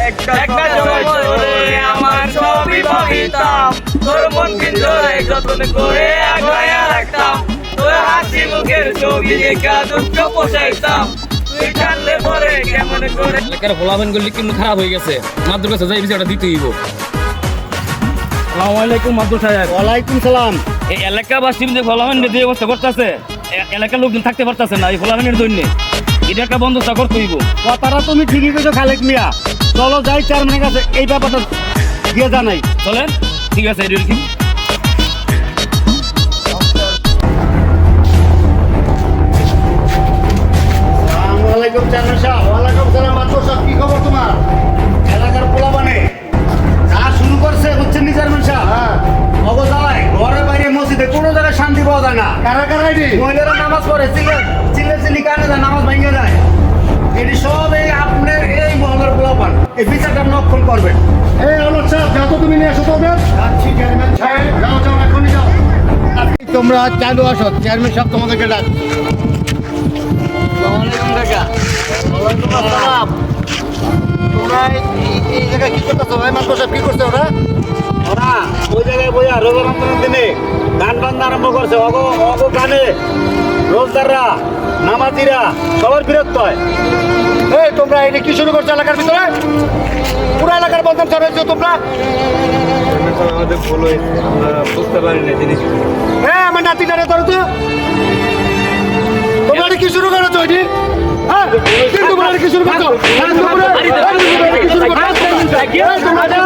একটা সময় আমার সবই ভাবিতাম, তোর মন পিঞ্জরায় যতন করে আগলাইয়া রাখতাম, তোর হাসি মুখের ছবি দেখা দুঃখ পোষাইতাম, তুই জানলে পরে কেমন করে। এলাকার ফলাফল গুলি কিন্তু খারাপ হয়ে গেছে, মাদুর কাছে যাই বিষয়টা দিতে হইব। আসসালামু আলাইকুম মাদুর সাহেব। ওয়ালাইকুম সালাম। এই এলাকাবাসী যে ফলাফল যে অবস্থা করতেছে, এলাকার লোকজন থাকতে পারতেছে না এই ফলাফলের জন্য, এটা একটা বন্দোবস্ত করতে হইব। কথাটা তুমি ঠিকই কইছো খালেক মিয়া, চলো যাই চেয়ারম্যানের কাছে এই ব্যাপারটা দিয়ে জানাই। চলেন, ঠিক আছে এটি ওয়ালাইকুম চেয়ারম্যান সাহেব। ওয়ালাইকুম সালাম মাত্র সাহেব, কি খবর তোমার? এলাকার পোলাপানে যা শুরু করছে বুঝছেন নি চেয়ারম্যান সাহেব? হ্যাঁ, অবজালায় ঘরে বাইরে মসজিদে কোনো জায়গায় শান্তি পাওয়া যায় না। কারা কারা এটি? মহিলারা নামাজ পড়ে, চিল্লে কানে যায়, নামাজ ভেঙে যায়। এটি সব এই আপনার এই মহল্লার পোলাপান, এই বিচারটা নক্ষণ করবেন। এই আলোচ সাহেব, যাও তো তুমি নিয়ে এসো তো ওদের। যাচ্ছি চেয়ারম্যান সাহেব, যাও যাও এখনই যাও। তোমরা চালু আসো, চেয়ারম্যান সাহেব তোমাদেরকে ডাক। আসসালামু আলাইকুম কাকা। ওয়ালাইকুম আসসালাম। তোমরা এই জায়গায় কি করতেছো? ভাই মাত্র সাহেব কি করছে ওরা? ওরা ওই জায়গায় বইয়া রোজা রমজানের দিনে গান বাজনা আরম্ভ করছে। অগো গানে রোজদাররা নামাজিরা সবার বিরক্ত হয়। এই তোমরা এটা কি শুরু করছো এলাকার ভিতরে? পুরো এলাকার বদনাম ছড়াইছো তোমরা। আমাদের ভুল হয়েছে, আমরা বুঝতে পারিনি জিনিস। হ্যাঁ, আমার নাতিটারে ধরো তো। তোমরা এটা কি শুরু করেছো এটি? হ্যাঁ, তোমরা এটা কি শুরু করছো? তোমরা এটা কি শুরু করছো?